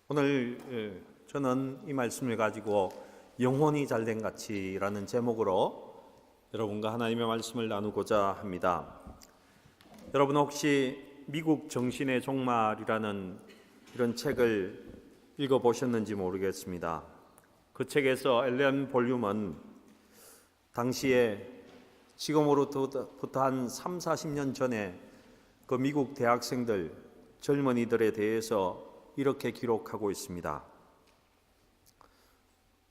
오늘 저는 이 말씀을 가지고 영혼이 잘된 가치라는 제목으로 여러분과 하나님의 말씀을 나누고자 합니다. 여러분 혹시 미국 정신의 종말이라는 이런 책을 읽어보셨는지 모르겠습니다. 그 책에서 엘렌 볼륨은 당시에 지금으로부터 한 3, 40년 전에 그 미국 대학생들, 젊은이들에 대해서 이렇게 기록하고 있습니다.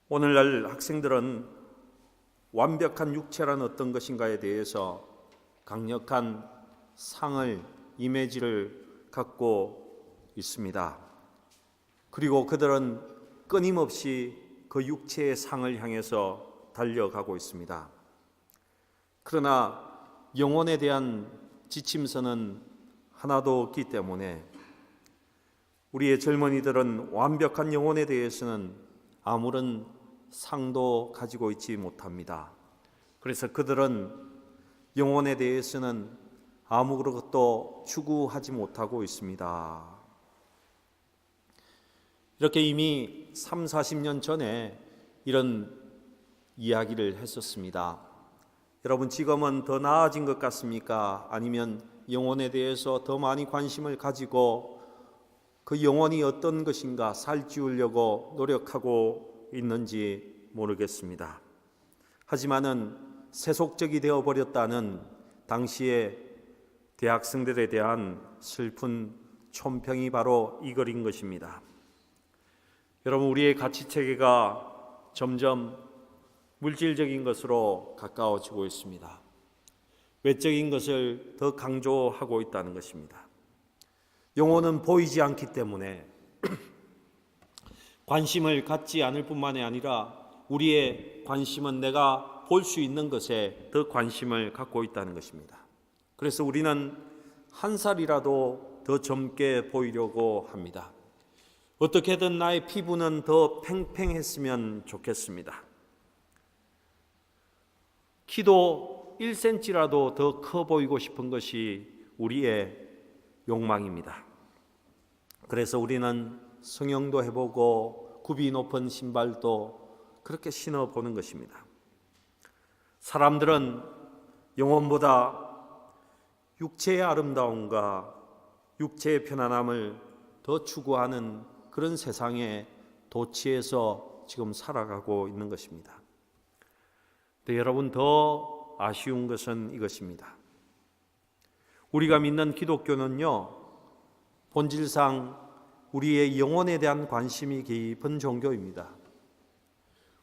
오늘날 학생들은 완벽한 육체란 어떤 것인가에 대해서 강력한 상을, 이미지를 갖고 있습니다. 그리고 그들은 끊임없이 그 육체의 상을 향해서 달려가고 있습니다. 그러나 영혼에 대한 지침서는 하나도 없기 때문에 우리의 젊은이들은 완벽한 영혼에 대해서는 아무런 상도 가지고 있지 못합니다. 그래서 그들은 영혼에 대해서는 아무것도 추구하지 못하고 있습니다. 이렇게 이미 3, 40년 전에 이런 이야기를 했었습니다. 여러분 지금은 더 나아진 것 같습니까? 아니면 영혼에 대해서 더 많이 관심을 가지고 그 영혼이 어떤 것인가 살찌우려고 노력하고 있는지 모르겠습니다. 하지만은 세속적이 되어버렸다는 당시의 대학생들에 대한 슬픈 촌평이 바로 이 글인 것입니다. 여러분 우리의 가치체계가 점점 물질적인 것으로 가까워지고 있습니다. 외적인 것을 더 강조하고 있다는 것입니다. 영혼은 보이지 않기 때문에 관심을 갖지 않을 뿐만이 아니라 우리의 관심은 내가 볼 수 있는 것에 더 관심을 갖고 있다는 것입니다. 그래서 우리는 한 살이라도 더 젊게 보이려고 합니다. 어떻게든 나의 피부는 더 팽팽했으면 좋겠습니다. 키도 1cm라도 더 커 보이고 싶은 것이 우리의 욕망입니다. 그래서 우리는 성형도 해보고 굽이 높은 신발도 그렇게 신어보는 것입니다. 사람들은 영혼보다 육체의 아름다움과 육체의 편안함을 더 추구하는 그런 세상에 도취해서 지금 살아가고 있는 것입니다. 근데 여러분 더 아쉬운 것은 이것입니다. 우리가 믿는 기독교는요, 본질상 우리의 영혼에 대한 관심이 깊은 종교입니다.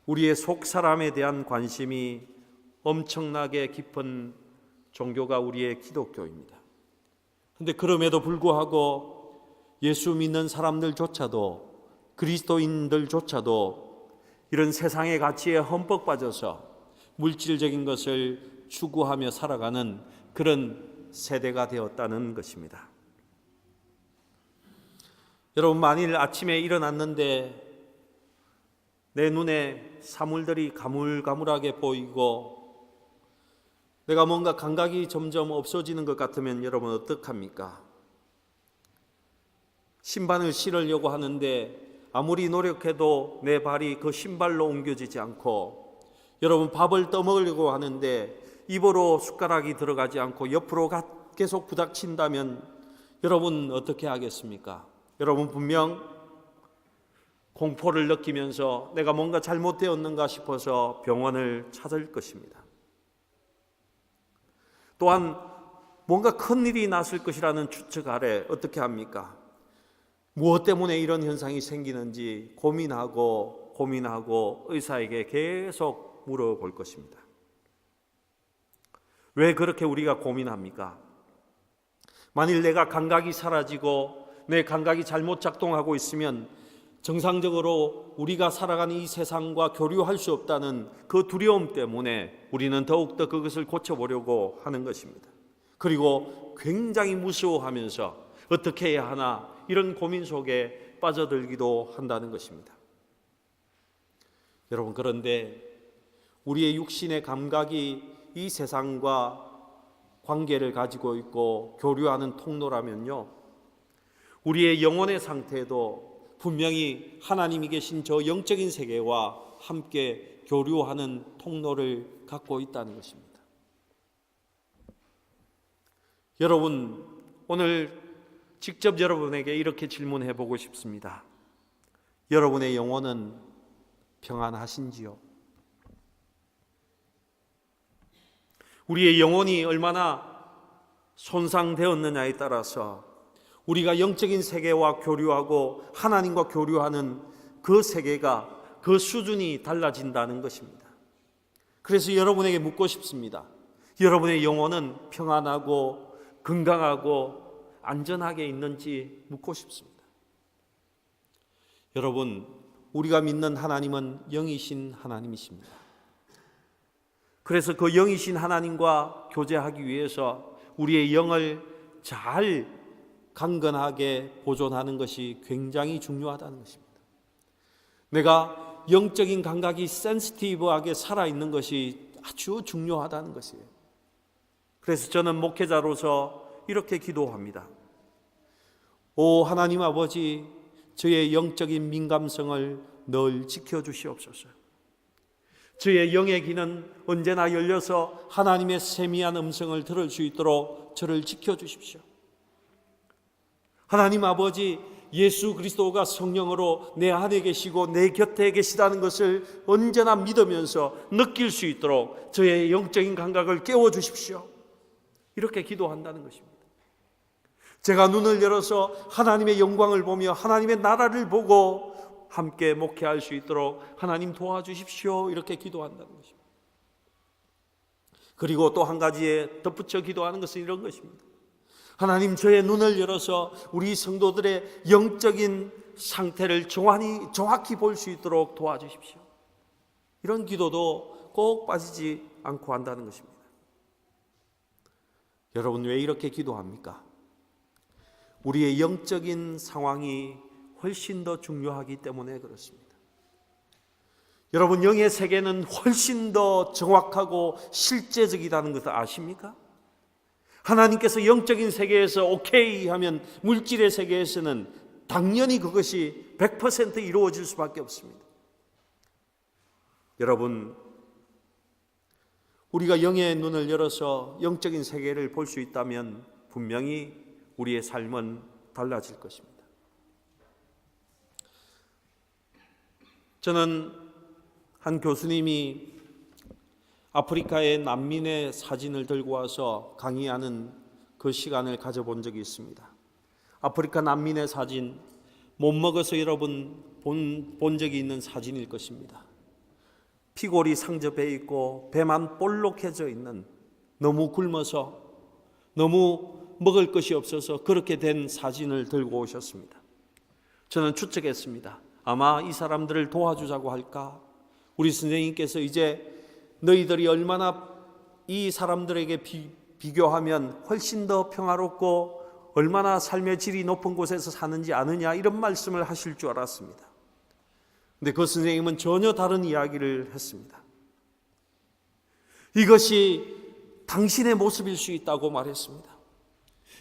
우리의 속 사람에 대한 관심이 엄청나게 깊은 종교가 우리의 기독교입니다. 그런데 그럼에도 불구하고 예수 믿는 사람들조차도, 그리스도인들조차도 이런 세상의 가치에 흠뻑 빠져서 물질적인 것을 추구하며 살아가는 그런 세대가 되었다는 것입니다. 여러분 만일 아침에 일어났는데 내 눈에 사물들이 가물가물하게 보이고 내가 뭔가 감각이 점점 없어지는 것 같으면 여러분 어떡합니까? 신발을 신으려고 하는데 아무리 노력해도 내 발이 그 신발로 옮겨지지 않고 여러분 밥을 떠먹으려고 하는데 입으로 숟가락이 들어가지 않고 옆으로 계속 부닥친다면 여러분 어떻게 하겠습니까? 여러분 분명 공포를 느끼면서 내가 뭔가 잘못되었는가 싶어서 병원을 찾을 것입니다. 또한 뭔가 큰일이 났을 것이라는 추측 아래 어떻게 합니까? 무엇 때문에 이런 현상이 생기는지 고민하고 의사에게 계속 물어볼 것입니다. 왜 그렇게 우리가 고민합니까? 만일 내가 감각이 사라지고 내 감각이 잘못 작동하고 있으면 정상적으로 우리가 살아가는 이 세상과 교류할 수 없다는 그 두려움 때문에 우리는 더욱더 그것을 고쳐보려고 하는 것입니다. 그리고 굉장히 무서워하면서 어떻게 해야 하나 이런 고민 속에 빠져들기도 한다는 것입니다. 여러분 그런데 우리의 육신의 감각이 이 세상과 관계를 가지고 있고 교류하는 통로라면요, 우리의 영혼의 상태도 분명히 하나님이 계신 저 영적인 세계와 함께 교류하는 통로를 갖고 있다는 것입니다. 여러분, 오늘 직접 여러분에게 이렇게 질문해 보고 싶습니다. 여러분의 영혼은 평안하신지요? 우리의 영혼이 얼마나 손상되었느냐에 따라서 우리가 영적인 세계와 교류하고 하나님과 교류하는 그 세계가, 그 수준이 달라진다는 것입니다. 그래서 여러분에게 묻고 싶습니다. 여러분의 영혼은 평안하고 건강하고 안전하게 있는지 묻고 싶습니다. 여러분, 우리가 믿는 하나님은 영이신 하나님이십니다. 그래서 그 영이신 하나님과 교제하기 위해서 우리의 영을 잘 강건하게 보존하는 것이 굉장히 중요하다는 것입니다. 내가 영적인 감각이 센시티브하게 살아있는 것이 아주 중요하다는 것이에요. 그래서 저는 목회자로서 이렇게 기도합니다. 오 하나님 아버지, 저의 영적인 민감성을 늘 지켜주시옵소서. 저의 영의 귀는 언제나 열려서 하나님의 세미한 음성을 들을 수 있도록 저를 지켜주십시오. 하나님 아버지, 예수 그리스도가 성령으로 내 안에 계시고 내 곁에 계시다는 것을 언제나 믿으면서 느낄 수 있도록 저의 영적인 감각을 깨워주십시오. 이렇게 기도한다는 것입니다. 제가 눈을 열어서 하나님의 영광을 보며 하나님의 나라를 보고 함께 목회할 수 있도록 하나님 도와주십시오. 이렇게 기도한다는 것입니다. 그리고 또 한 가지에 덧붙여 기도하는 것은 이런 것입니다. 하나님, 저의 눈을 열어서 우리 성도들의 영적인 상태를 정확히 볼 수 있도록 도와주십시오. 이런 기도도 꼭 빠지지 않고 한다는 것입니다. 여러분, 왜 이렇게 기도합니까? 우리의 영적인 상황이 훨씬 더 중요하기 때문에 그렇습니다. 여러분, 영의 세계는 훨씬 더 정확하고 실제적이라는 것을 아십니까? 하나님께서 영적인 세계에서 오케이 하면 물질의 세계에서는 당연히 그것이 100% 이루어질 수밖에 없습니다. 여러분, 우리가 영의 눈을 열어서 영적인 세계를 볼 수 있다면 분명히 우리의 삶은 달라질 것입니다. 저는 한 교수님이 아프리카의 난민의 사진을 들고 와서 강의하는 그 시간을 가져본 적이 있습니다. 아프리카 난민의 사진, 못 먹어서 여러분 본 적이 있는 사진일 것입니다. 피골이 상접해 있고 배만 볼록해져 있는, 너무 굶어서 너무 먹을 것이 없어서 그렇게 된 사진을 들고 오셨습니다. 저는 추측했습니다. 아마 이 사람들을 도와주자고 할까? 우리 선생님께서 이제 너희들이 얼마나 이 사람들에게 비교하면 훨씬 더 평화롭고 얼마나 삶의 질이 높은 곳에서 사는지 아느냐, 이런 말씀을 하실 줄 알았습니다. 근데 그 선생님은 전혀 다른 이야기를 했습니다. 이것이 당신의 모습일 수 있다고 말했습니다.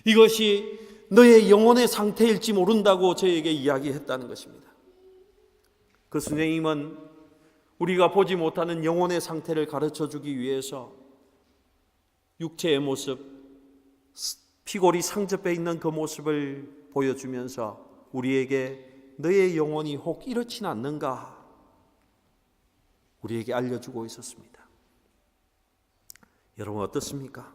이것이 너의 영혼의 상태일지 모른다고 저에게 이야기했다는 것입니다. 그 선생님은 우리가 보지 못하는 영혼의 상태를 가르쳐 주기 위해서 육체의 모습, 피골이 상접해 있는 그 모습을 보여주면서 우리에게 너의 영혼이 혹 이렇지는 않는가 우리에게 알려주고 있었습니다. 여러분 어떻습니까?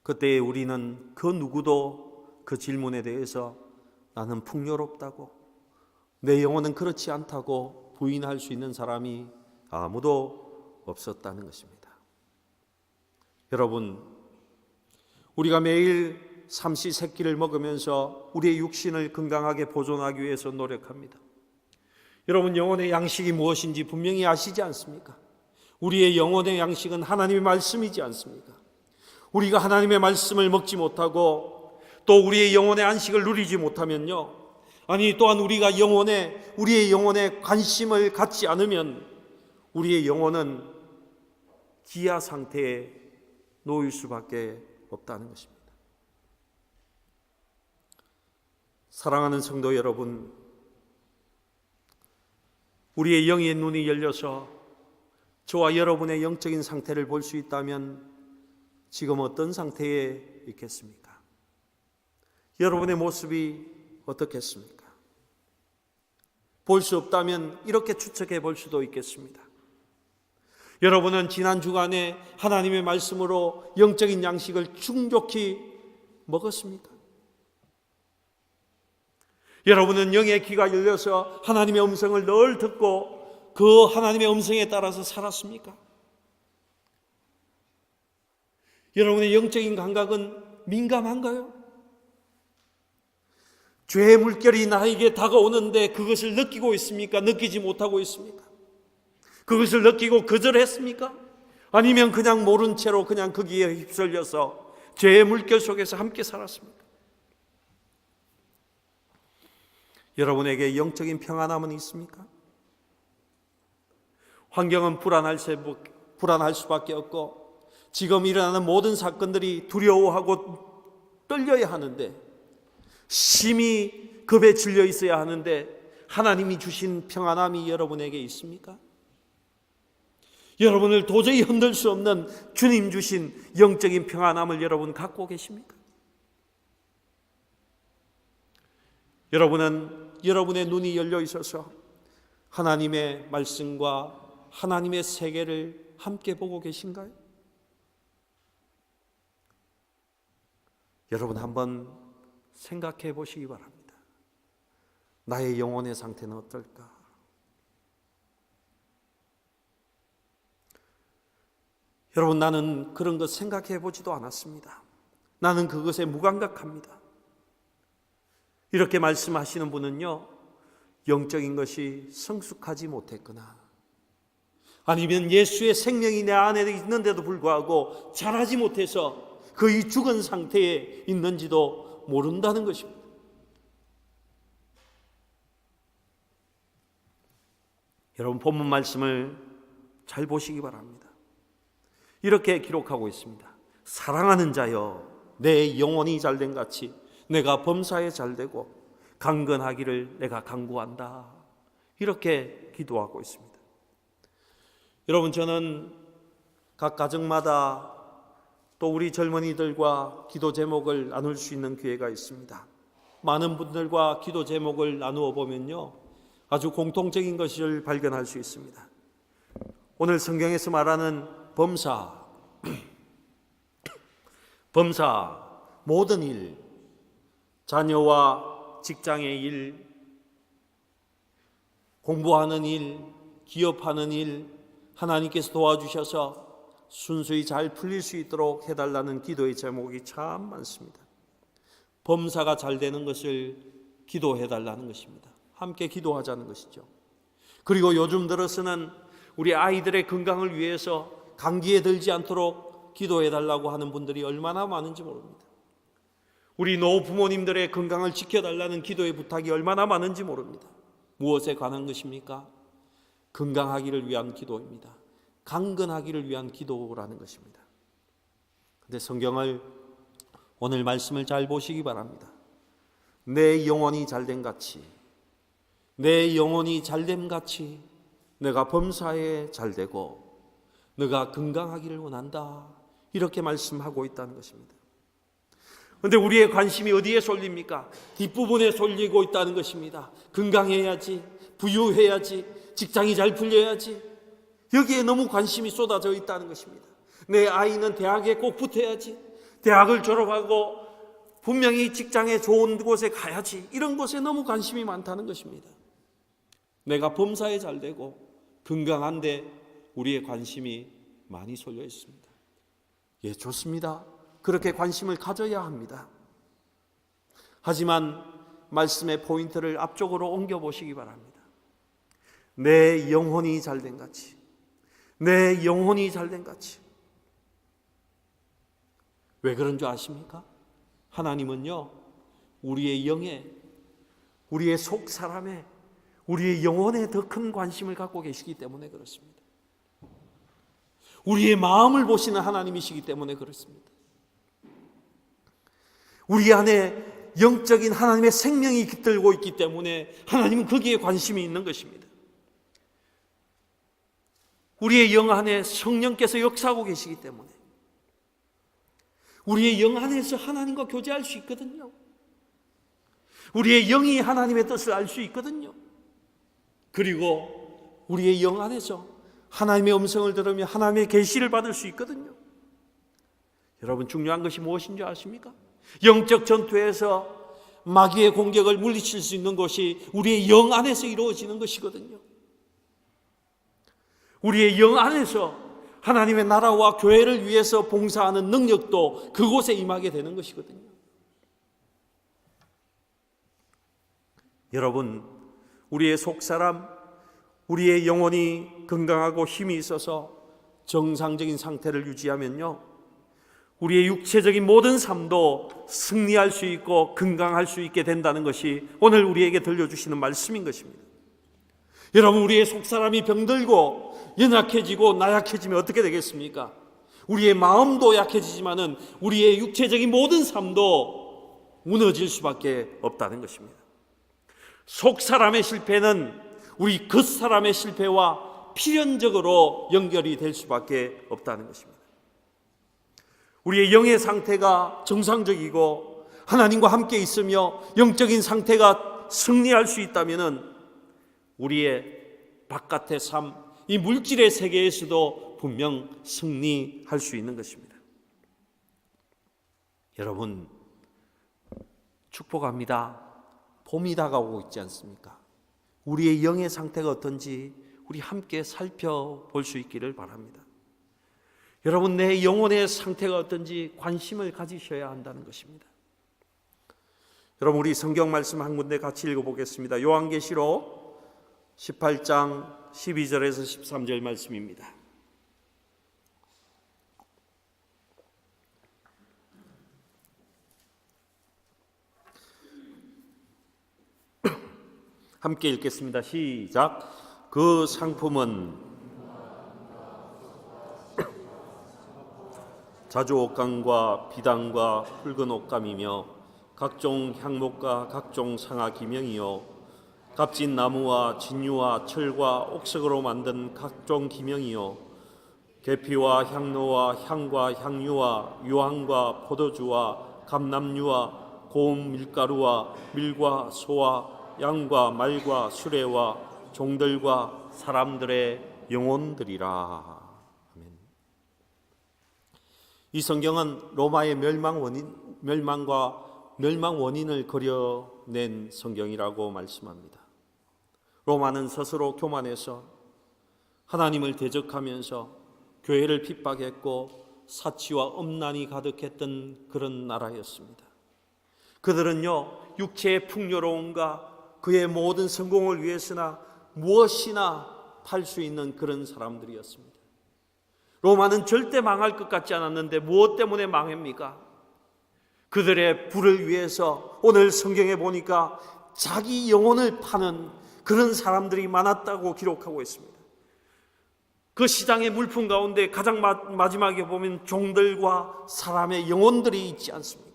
그때 우리는 그 누구도 그 질문에 대해서 나는 풍요롭다고, 내 영혼은 그렇지 않다고 부인할 수 있는 사람이 아무도 없었다는 것입니다. 여러분, 우리가 매일 삼시세끼를 먹으면서 우리의 육신을 건강하게 보존하기 위해서 노력합니다. 여러분, 영혼의 양식이 무엇인지 분명히 아시지 않습니까? 우리의 영혼의 양식은 하나님의 말씀이지 않습니까? 우리가 하나님의 말씀을 먹지 못하고 또 우리의 영혼의 안식을 누리지 못하면요, 아니 또한 우리가 우리의 영혼에 관심을 갖지 않으면 우리의 영혼은 기아 상태에 놓일 수밖에 없다는 것입니다. 사랑하는 성도 여러분, 우리의 영의 눈이 열려서 저와 여러분의 영적인 상태를 볼 수 있다면 지금 어떤 상태에 있겠습니까? 여러분의 모습이 어떻겠습니까? 볼 수 없다면 이렇게 추측해 볼 수도 있겠습니다. 여러분은 지난 주간에 하나님의 말씀으로 영적인 양식을 충족히 먹었습니까? 여러분은 영의 귀가 열려서 하나님의 음성을 늘 듣고 그 하나님의 음성에 따라서 살았습니까? 여러분의 영적인 감각은 민감한가요? 죄의 물결이 나에게 다가오는데 그것을 느끼고 있습니까? 느끼지 못하고 있습니까? 그것을 느끼고 거절했습니까? 아니면 그냥 모른 채로 그냥 거기에 휩쓸려서 죄의 물결 속에서 함께 살았습니까? 여러분에게 영적인 평안함은 있습니까? 환경은 불안할 수밖에 없고 지금 일어나는 모든 사건들이 두려워하고 떨려야 하는데 심히 겁에 질려 있어야 하는데 하나님이 주신 평안함이 여러분에게 있습니까? 여러분을 도저히 흔들 수 없는 주님 주신 영적인 평안함을 여러분 갖고 계십니까? 여러분은 여러분의 눈이 열려 있어서 하나님의 말씀과 하나님의 세계를 함께 보고 계신가요? 여러분 한번 생각해 보시기 바랍니다. 나의 영혼의 상태는 어떨까? 여러분, 나는 그런 것 생각해 보지도 않았습니다. 나는 그것에 무감각합니다. 이렇게 말씀하시는 분은요, 영적인 것이 성숙하지 못했거나 아니면 예수의 생명이 내 안에 있는데도 불구하고 자라지 못해서 거의 죽은 상태에 있는지도 모른다는 것입니다. 여러분, 본문 말씀을 잘 보시기 바랍니다. 이렇게 기록하고 있습니다. 사랑하는 자여, 내 영혼이 잘된 같이 내가 범사에 잘되고 강건하기를 내가 간구한다. 이렇게 기도하고 있습니다. 여러분, 저는 각 가정마다 또 우리 젊은이들과 기도 제목을 나눌 수 있는 기회가 있습니다. 많은 분들과 기도 제목을 나누어 보면요, 아주 공통적인 것을 발견할 수 있습니다. 오늘 성경에서 말하는 범사, 모든 일, 자녀와 직장의 일, 공부하는 일, 기업하는 일, 하나님께서 도와주셔서 순수히 잘 풀릴 수 있도록 해달라는 기도의 제목이 참 많습니다. 범사가 잘 되는 것을 기도해달라는 것입니다. 함께 기도하자는 것이죠. 그리고 요즘 들어서는 우리 아이들의 건강을 위해서 감기에 들지 않도록 기도해달라고 하는 분들이 얼마나 많은지 모릅니다. 우리 노 부모님들의 건강을 지켜달라는 기도의 부탁이 얼마나 많은지 모릅니다. 무엇에 관한 것입니까? 건강하기를 위한 기도입니다. 강건하기를 위한 기도라는 것입니다. 그런데 성경을, 오늘 말씀을 잘 보시기 바랍니다. 내 영혼이 잘됨 같이, 내 영혼이 잘됨 같이 내가 범사에 잘되고 내가 건강하기를 원한다. 이렇게 말씀하고 있다는 것입니다. 그런데 우리의 관심이 어디에 쏠립니까? 뒷부분에 쏠리고 있다는 것입니다. 건강해야지, 부유해야지, 직장이 잘 풀려야지, 여기에 너무 관심이 쏟아져 있다는 것입니다. 내 아이는 대학에 꼭 붙어야지, 대학을 졸업하고 분명히 직장에 좋은 곳에 가야지, 이런 것에 너무 관심이 많다는 것입니다. 내가 범사에 잘 되고 건강한데 우리의 관심이 많이 쏠려 있습니다. 예, 좋습니다. 그렇게 관심을 가져야 합니다. 하지만 말씀의 포인트를 앞쪽으로 옮겨보시기 바랍니다. 내 영혼이 잘된 같이, 내 영혼이 잘된 같이. 왜 그런 줄 아십니까? 하나님은요, 우리의 영에, 우리의 속 사람에, 우리의 영혼에 더 큰 관심을 갖고 계시기 때문에 그렇습니다. 우리의 마음을 보시는 하나님이시기 때문에 그렇습니다. 우리 안에 영적인 하나님의 생명이 깃들고 있기 때문에 하나님은 거기에 관심이 있는 것입니다. 우리의 영 안에 성령께서 역사하고 계시기 때문에 우리의 영 안에서 하나님과 교제할 수 있거든요. 우리의 영이 하나님의 뜻을 알 수 있거든요. 그리고 우리의 영 안에서 하나님의 음성을 들으며 하나님의 계시를 받을 수 있거든요. 여러분, 중요한 것이 무엇인 줄 아십니까? 영적 전투에서 마귀의 공격을 물리칠 수 있는 것이 우리의 영 안에서 이루어지는 것이거든요. 우리의 영 안에서 하나님의 나라와 교회를 위해서 봉사하는 능력도 그곳에 임하게 되는 것이거든요. 여러분, 우리의 속사람, 우리의 영혼이 건강하고 힘이 있어서 정상적인 상태를 유지하면요, 우리의 육체적인 모든 삶도 승리할 수 있고 건강할 수 있게 된다는 것이 오늘 우리에게 들려주시는 말씀인 것입니다. 여러분, 우리의 속사람이 병들고 연약해지고 나약해지면 어떻게 되겠습니까? 우리의 마음도 약해지지만은 우리의 육체적인 모든 삶도 무너질 수밖에 없다는 것입니다. 속사람의 실패는 우리 겉사람의 실패와 필연적으로 연결이 될 수밖에 없다는 것입니다. 우리의 영의 상태가 정상적이고 하나님과 함께 있으며 영적인 상태가 승리할 수 있다면 우리의 바깥의 삶, 이 물질의 세계에서도 분명 승리할 수 있는 것입니다. 여러분, 축복합니다. 봄이 다가오고 있지 않습니까? 우리의 영의 상태가 어떤지 우리 함께 살펴볼 수 있기를 바랍니다. 여러분, 내 영혼의 상태가 어떤지 관심을 가지셔야 한다는 것입니다. 여러분, 우리 성경 말씀 한 군데 같이 읽어보겠습니다. 요한계시록 18장 12절에서 13절 말씀입니다. 함께 읽겠습니다. 시작. 그 상품은 자주 옷감과 비단과 붉은 옷감이며 각종 향목과 각종 상아 기명이요 값진 나무와 진유와 철과 옥석으로 만든 각종 기명이요 계피와 향로와 향과 향유와 유황과 포도주와 감람유와 고운 밀가루와 밀과 소와 양과 말과 수레와 종들과 사람들의 영혼들이라. 아멘. 이 성경은 로마의 멸망 원인을 그려낸 성경이라고 말씀합니다. 로마는 스스로 교만해서 하나님을 대적하면서 교회를 핍박했고 사치와 엄난이 가득했던 그런 나라였습니다. 그들은요, 육체의 풍요로움과 그의 모든 성공을 위해서나 무엇이나 팔 수 있는 그런 사람들이었습니다. 로마는 절대 망할 것 같지 않았는데 무엇 때문에 망합니까? 그들의 부를 위해서 오늘 성경에 보니까 자기 영혼을 파는 그런 사람들이 많았다고 기록하고 있습니다. 그 시장의 물품 가운데 가장 마지막에 보면 종들과 사람의 영혼들이 있지 않습니까?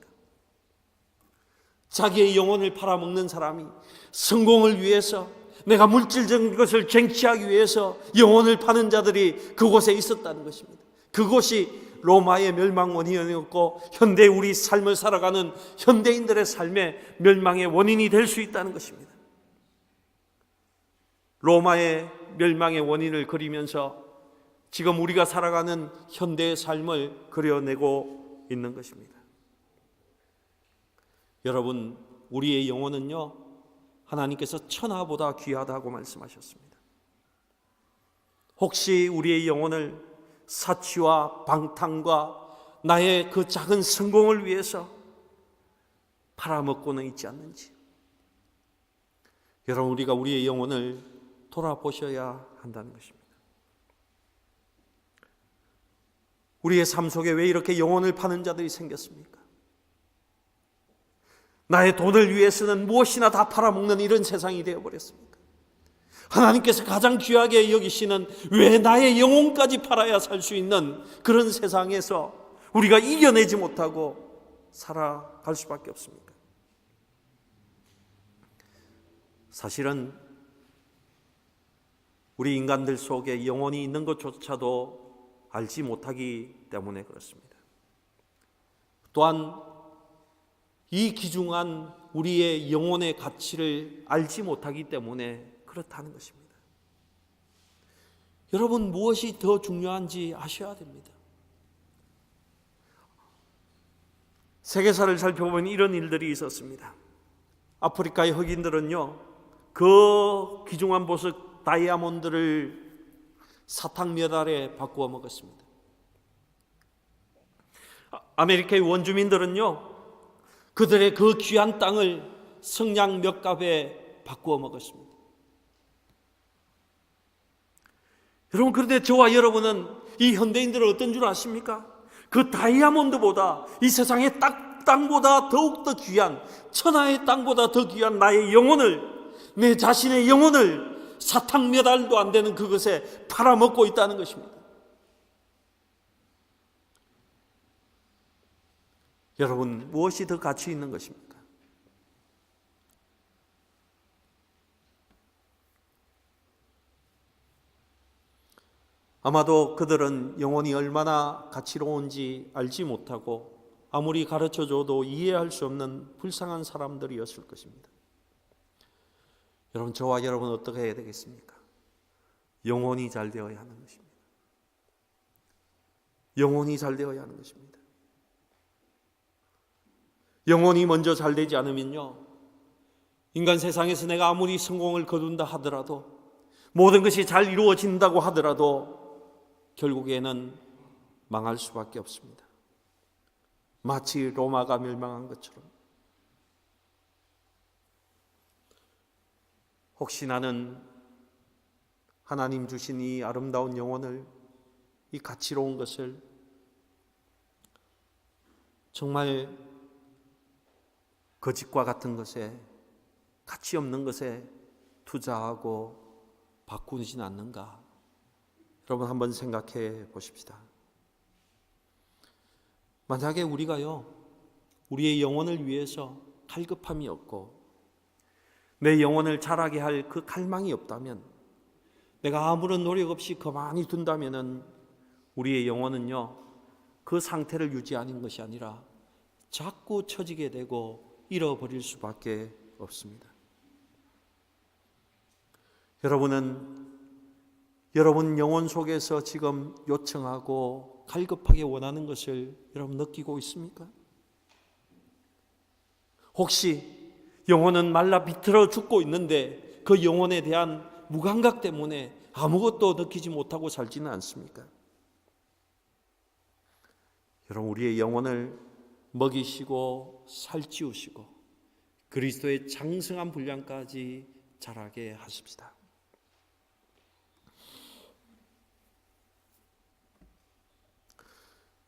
자기의 영혼을 팔아먹는 사람이 성공을 위해서, 내가 물질적인 것을 쟁취하기 위해서 영혼을 파는 자들이 그곳에 있었다는 것입니다. 그곳이 로마의 멸망 원인이었고 현대 우리 삶을 살아가는 현대인들의 삶의 멸망의 원인이 될 수 있다는 것입니다. 로마의 멸망의 원인을 그리면서 지금 우리가 살아가는 현대의 삶을 그려내고 있는 것입니다. 여러분, 우리의 영혼은요, 하나님께서 천하보다 귀하다고 말씀하셨습니다. 혹시 우리의 영혼을 사치와 방탕과 나의 그 작은 성공을 위해서 팔아먹고는 있지 않는지, 여러분, 우리가 우리의 영혼을 돌아보셔야 한다는 것입니다. 우리의 삶 속에 왜 이렇게 영혼을 파는 자들이 생겼습니까? 나의 돈을 위해서는 무엇이나 다 팔아먹는 이런 세상이 되어버렸습니까? 하나님께서 가장 귀하게 여기시는 왜 나의 영혼까지 팔아야 살 수 있는 그런 세상에서 우리가 이겨내지 못하고 살아갈 수밖에 없습니까? 사실은 우리 인간들 속에 영혼이 있는 것조차도 알지 못하기 때문에 그렇습니다. 또한 이 귀중한 우리의 영혼의 가치를 알지 못하기 때문에 그렇다는 것입니다. 여러분, 무엇이 더 중요한지 아셔야 됩니다. 세계사를 살펴보면 이런 일들이 있었습니다. 아프리카의 흑인들은요, 그 귀중한 보석 다이아몬드를 사탕 몇 알에 바꾸어 먹었습니다. 아메리카의 원주민들은요, 그들의 그 귀한 땅을 성냥 몇 갑에 바꾸어 먹었습니다. 여러분, 그런데 저와 여러분은 이 현대인들은 어떤 줄 아십니까? 그 다이아몬드보다, 이 세상의 땅보다 더욱더 귀한, 천하의 땅보다 더 귀한 나의 영혼을, 내 자신의 영혼을 사탕 몇 알도 안 되는 그것에 팔아먹고 있다는 것입니다. 여러분, 무엇이 더 가치 있는 것입니까? 아마도 그들은 영혼이 얼마나 가치로운지 알지 못하고 아무리 가르쳐줘도 이해할 수 없는 불쌍한 사람들이었을 것입니다. 여러분, 저와 여러분은 어떻게 해야 되겠습니까? 영혼이 잘 되어야 하는 것입니다. 영혼이 잘 되어야 하는 것입니다. 영혼이 먼저 잘 되지 않으면요, 인간 세상에서 내가 아무리 성공을 거둔다 하더라도, 모든 것이 잘 이루어진다고 하더라도 결국에는 망할 수밖에 없습니다. 마치 로마가 멸망한 것처럼. 혹시 나는 하나님 주신 이 아름다운 영혼을, 이 가치로운 것을 정말 거짓과 같은 것에, 가치 없는 것에 투자하고 바꾸진 않는가? 여러분, 한번 생각해 보십시다. 만약에 우리가요, 우리의 영혼을 위해서 갈급함이 없고 내 영혼을 자라게 할 그 갈망이 없다면, 내가 아무런 노력 없이 가만히 둔다면 우리의 영혼은요, 그 상태를 유지하는 것이 아니라 자꾸 처지게 되고 잃어버릴 수밖에 없습니다. 여러분 영혼 속에서 지금 요청하고 갈급하게 원하는 것을 여러분 느끼고 있습니까? 혹시 영혼은 말라 비틀어 죽고 있는데 그 영혼에 대한 무감각 때문에 아무것도 느끼지 못하고 살지는 않습니까? 여러분, 우리의 영혼을 먹이시고 살찌우시고 그리스도의 장성한 분량까지 자라게 하십시다.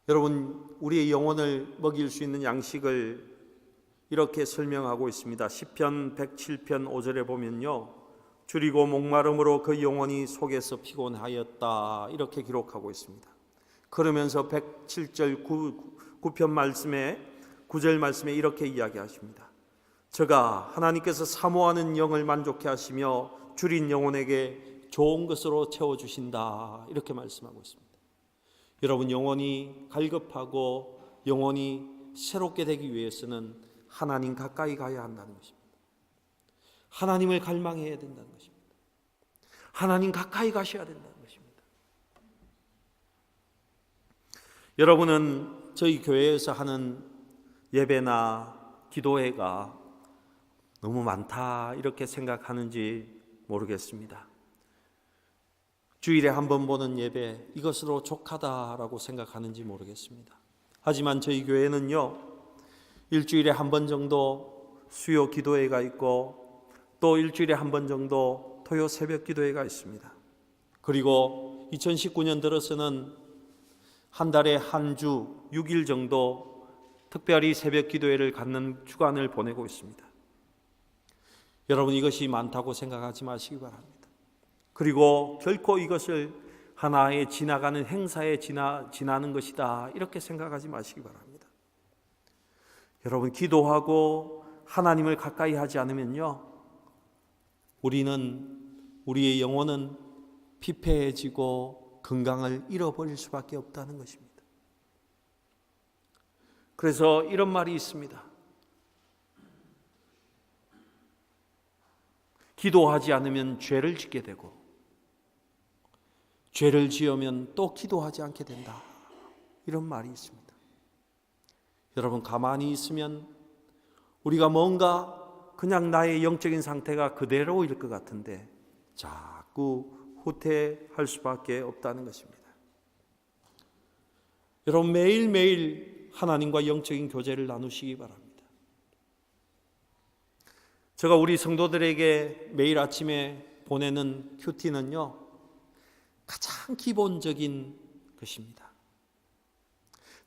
여러분, 우리의 영혼을 먹일 수 있는 양식을 이렇게 설명하고 있습니다. 시편 107편 5절에 보면요, 줄이고 목마름으로 그 영혼이 속에서 피곤하였다, 이렇게 기록하고 있습니다. 그러면서 107절 9편 말씀에 9절 말씀에 이렇게 이야기하십니다. 저가 하나님께서 사모하는 영을 만족해 하시며 줄인 영혼에게 좋은 것으로 채워주신다, 이렇게 말씀하고 있습니다. 여러분, 영혼이 갈급하고 영혼이 새롭게 되기 위해서는 하나님 가까이 가야 한다는 것입니다. 하나님을 갈망해야 된다는 것입니다. 하나님 가까이 가셔야 된다는 것입니다. 여러분은 저희 교회에서 하는 예배나 기도회가 너무 많다 이렇게 생각하는지 모르겠습니다. 주일에 한 번 보는 예배, 이것으로 족하다라고 생각하는지 모르겠습니다. 하지만 저희 교회는요, 일주일에 한 번 정도 수요 기도회가 있고 또 일주일에 한 번 정도 토요 새벽 기도회가 있습니다. 그리고 2019년 들어서는 한 달에 한 주 6일 정도 특별히 새벽 기도회를 갖는 주간을 보내고 있습니다. 여러분, 이것이 많다고 생각하지 마시기 바랍니다. 그리고 결코 이것을 하나의 지나가는 행사에 지나는 것이다 이렇게 생각하지 마시기 바랍니다. 여러분, 기도하고 하나님을 가까이 하지 않으면요, 우리의 영혼은 피폐해지고 건강을 잃어버릴 수밖에 없다는 것입니다. 그래서 이런 말이 있습니다. 기도하지 않으면 죄를 짓게 되고 죄를 지으면 또 기도하지 않게 된다. 이런 말이 있습니다. 여러분, 가만히 있으면 우리가 뭔가 그냥 나의 영적인 상태가 그대로일 것 같은데 자꾸 후퇴할 수밖에 없다는 것입니다. 여러분, 매일매일 하나님과 영적인 교제를 나누시기 바랍니다. 제가 우리 성도들에게 매일 아침에 보내는 큐티는요, 가장 기본적인 것입니다.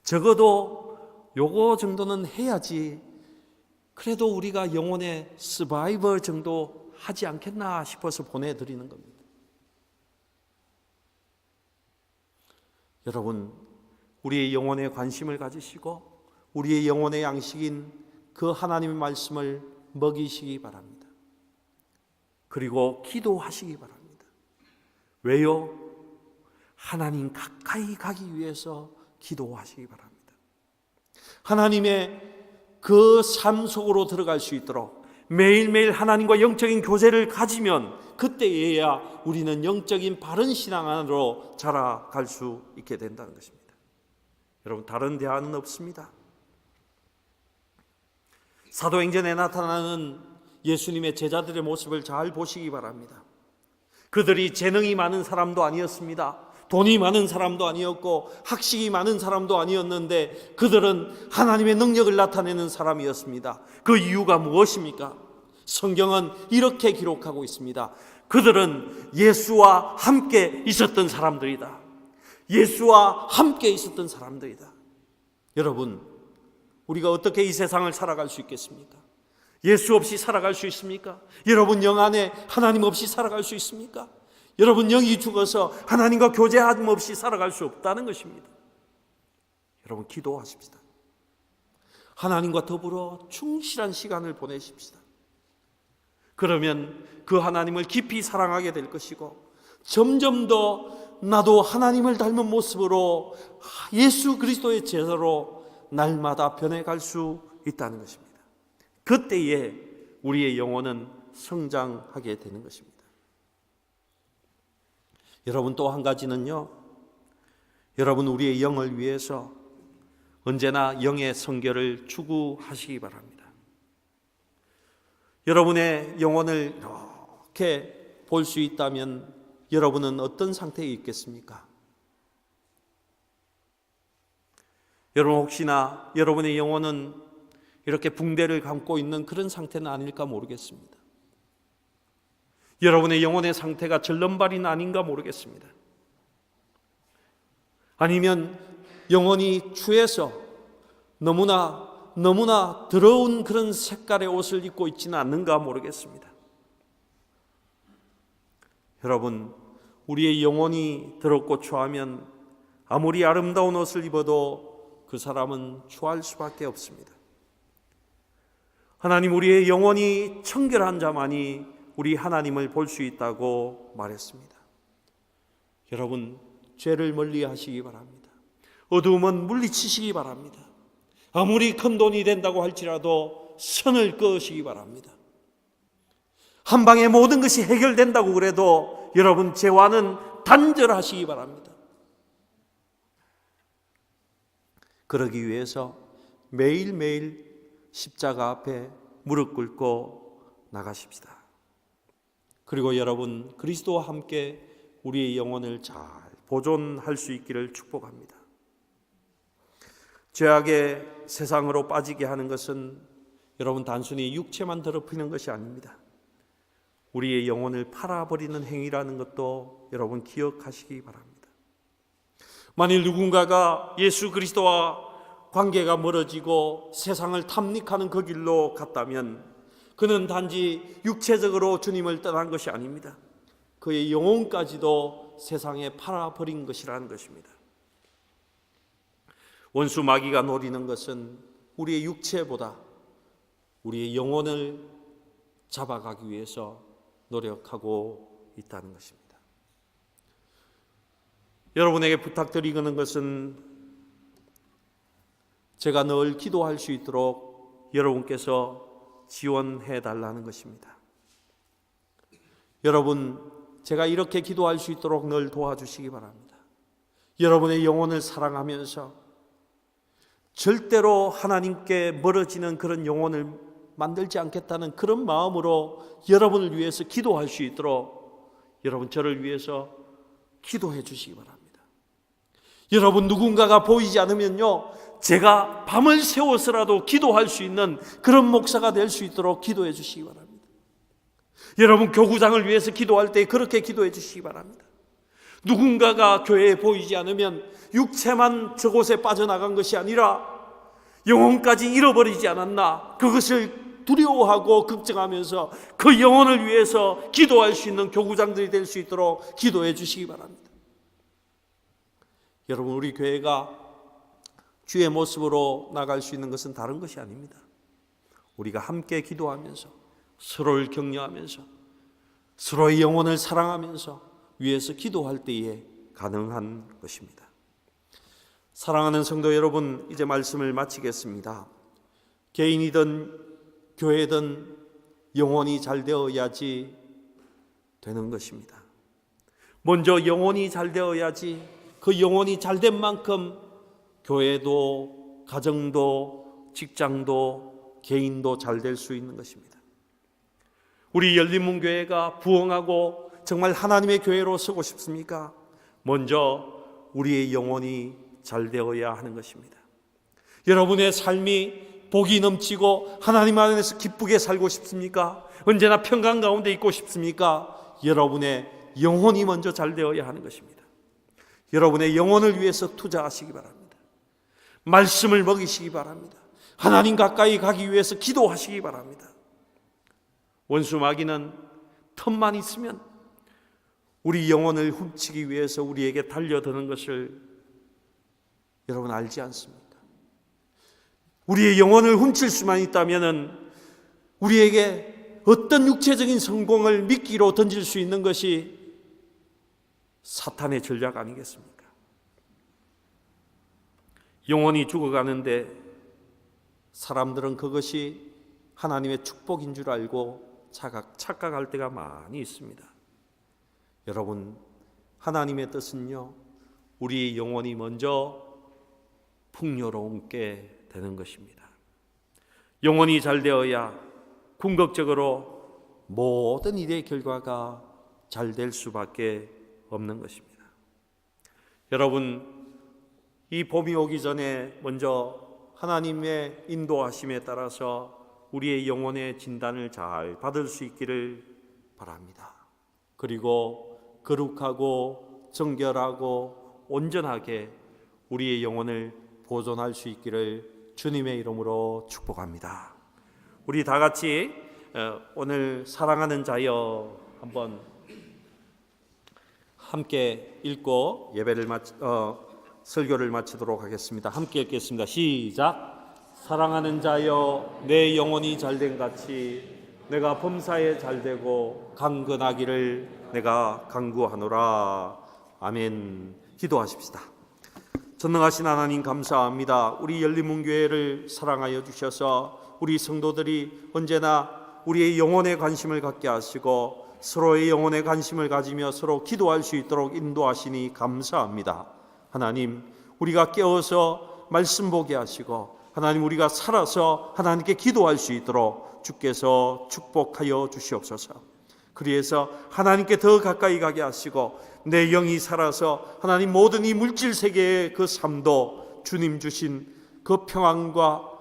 적어도 요거 정도는 해야지 그래도 우리가 영혼의 서바이벌 정도 하지 않겠나 싶어서 보내드리는 겁니다. 여러분, 우리의 영혼에 관심을 가지시고 우리의 영혼의 양식인 그 하나님의 말씀을 먹이시기 바랍니다. 그리고 기도하시기 바랍니다. 왜요? 하나님 가까이 가기 위해서 기도하시기 바랍니다. 하나님의 그 삶 속으로 들어갈 수 있도록 매일매일 하나님과 영적인 교제를 가지면 그때에야 우리는 영적인 바른 신앙 안으로 자라갈 수 있게 된다는 것입니다. 여러분, 다른 대안은 없습니다. 사도행전에 나타나는 예수님의 제자들의 모습을 잘 보시기 바랍니다. 그들이 재능이 많은 사람도 아니었습니다. 돈이 많은 사람도 아니었고 학식이 많은 사람도 아니었는데 그들은 하나님의 능력을 나타내는 사람이었습니다. 그 이유가 무엇입니까? 성경은 이렇게 기록하고 있습니다. 그들은 예수와 함께 있었던 사람들이다. 예수와 함께 있었던 사람들이다. 여러분, 우리가 어떻게 이 세상을 살아갈 수 있겠습니까? 예수 없이 살아갈 수 있습니까? 여러분, 영 안에 하나님 없이 살아갈 수 있습니까? 여러분, 영이 죽어서 하나님과 교제함 없이 살아갈 수 없다는 것입니다. 여러분, 기도하십시다. 하나님과 더불어 충실한 시간을 보내십시다. 그러면 그 하나님을 깊이 사랑하게 될 것이고 점점 더 나도 하나님을 닮은 모습으로 예수 그리스도의 제자로 날마다 변해갈 수 있다는 것입니다. 그때에 우리의 영혼은 성장하게 되는 것입니다. 여러분, 또 한 가지는요, 여러분, 우리의 영을 위해서 언제나 영의 성결을 추구하시기 바랍니다. 여러분의 영혼을 이렇게 볼 수 있다면 여러분은 어떤 상태에 있겠습니까? 여러분, 혹시나 여러분의 영혼은 이렇게 붕대를 감고 있는 그런 상태는 아닐까 모르겠습니다. 여러분의 영혼의 상태가 절름발이는 아닌가 모르겠습니다. 아니면 영혼이 추해서 너무나 더러운 그런 색깔의 옷을 입고 있지는 않는가 모르겠습니다. 여러분, 우리의 영혼이 더럽고 추하면 아무리 아름다운 옷을 입어도 그 사람은 추할 수밖에 없습니다. 하나님, 우리의 영혼이 청결한 자만이 우리 하나님을 볼 수 있다고 말했습니다. 여러분, 죄를 멀리 하시기 바랍니다. 어두움은 물리치시기 바랍니다. 아무리 큰 돈이 된다고 할지라도 선을 그으시기 바랍니다. 한 방에 모든 것이 해결된다고 그래도 여러분, 죄와는 단절하시기 바랍니다. 그러기 위해서 매일매일 십자가 앞에 무릎 꿇고 나가십시다. 그리고 여러분, 그리스도와 함께 우리의 영혼을 잘 보존할 수 있기를 축복합니다. 죄악의 세상으로 빠지게 하는 것은 여러분, 단순히 육체만 더럽히는 것이 아닙니다. 우리의 영혼을 팔아버리는 행위라는 것도 여러분 기억하시기 바랍니다. 만일 누군가가 예수 그리스도와 관계가 멀어지고 세상을 탐닉하는 그 길로 갔다면 그는 단지 육체적으로 주님을 떠난 것이 아닙니다. 그의 영혼까지도 세상에 팔아버린 것이라는 것입니다. 원수 마귀가 노리는 것은 우리의 육체보다 우리의 영혼을 잡아가기 위해서 노력하고 있다는 것입니다. 여러분에게 부탁드리는 것은 제가 늘 기도할 수 있도록 여러분께서 지원해 달라는 것입니다. 여러분, 제가 이렇게 기도할 수 있도록 늘 도와주시기 바랍니다. 여러분의 영혼을 사랑하면서 절대로 하나님께 멀어지는 그런 영혼을 만들지 않겠다는 그런 마음으로 여러분을 위해서 기도할 수 있도록 여러분 저를 위해서 기도해 주시기 바랍니다. 여러분 누군가가 보이지 않으면요, 제가 밤을 새워서라도 기도할 수 있는 그런 목사가 될 수 있도록 기도해 주시기 바랍니다. 여러분 교구장을 위해서 기도할 때 그렇게 기도해 주시기 바랍니다. 누군가가 교회에 보이지 않으면 육체만 저곳에 빠져나간 것이 아니라 영혼까지 잃어버리지 않았나, 그것을 두려워하고 걱정하면서 그 영혼을 위해서 기도할 수 있는 교구장들이 될 수 있도록 기도해 주시기 바랍니다. 여러분, 우리 교회가 주의 모습으로 나갈 수 있는 것은 다른 것이 아닙니다. 우리가 함께 기도하면서 서로를 격려하면서 서로의 영혼을 사랑하면서 위해서 기도할 때에 가능한 것입니다. 사랑하는 성도 여러분, 이제 말씀을 마치겠습니다. 개인이든 교회든 영혼이 잘 되어야지 되는 것입니다. 먼저 영혼이 잘 되어야지, 그 영혼이 잘 된 만큼 교회도 가정도 직장도 개인도 잘 될 수 있는 것입니다. 우리 열린문교회가 부흥하고 정말 하나님의 교회로 서고 싶습니까? 먼저 우리의 영혼이 잘 되어야 하는 것입니다. 여러분의 삶이 복이 넘치고 하나님 안에서 기쁘게 살고 싶습니까? 언제나 평강 가운데 있고 싶습니까? 여러분의 영혼이 먼저 잘 되어야 하는 것입니다. 여러분의 영혼을 위해서 투자하시기 바랍니다. 말씀을 먹이시기 바랍니다. 하나님 가까이 가기 위해서 기도하시기 바랍니다. 원수 마귀는 틈만 있으면 우리 영혼을 훔치기 위해서 우리에게 달려드는 것을 여러분 알지 않습니까? 우리의 영혼을 훔칠 수만 있다면 우리에게 어떤 육체적인 성공을 미끼로 던질 수 있는 것이 사탄의 전략 아니겠습니까? 영혼이 죽어가는데 사람들은 그것이 하나님의 축복인 줄 알고 착각할 때가 많이 있습니다. 여러분, 하나님의 뜻은요, 우리 영혼이 먼저 풍요롭게 되는 것입니다. 영혼이 잘 되어야 궁극적으로 모든 일의 결과가 잘 될 수밖에 없는 것입니다. 여러분, 이 봄이 오기 전에 먼저 하나님의 인도하심에 따라서 우리의 영혼의 진단을 잘 받을 수 있기를 바랍니다. 그리고 거룩하고 정결하고 온전하게 우리의 영혼을 보존할 수 있기를 주님의 이름으로 축복합니다. 우리 다 같이 오늘 사랑하는 자여 한번 함께 읽고 설교를 마치도록 하겠습니다. 함께 읽겠습니다. 시작. 사랑하는 자여, 내 영혼이 잘된 같이 내가 범사에 잘되고 강건하기를 내가 간구하노라. 아멘. 기도하십시다. 전능하신 하나님 감사합니다. 우리 열린문교회를 사랑하여 주셔서 우리 성도들이 언제나 우리의 영혼에 관심을 갖게 하시고 서로의 영혼에 관심을 가지며 서로 기도할 수 있도록 인도하시니 감사합니다. 하나님, 우리가 깨어서 말씀 보게 하시고 하나님, 우리가 살아서 하나님께 기도할 수 있도록 주께서 축복하여 주시옵소서. 그래서 하나님께 더 가까이 가게 하시고 내 영이 살아서 하나님 모든 이 물질 세계의 그 삶도 주님 주신 그 평안과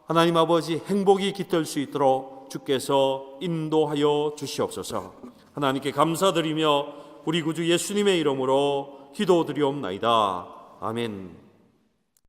하나님 아버지 행복이 깃들 수 있도록 주께서 인도하여 주시옵소서. 하나님께 감사드리며 우리 구주 예수님의 이름으로 기도드리옵나이다. 아멘.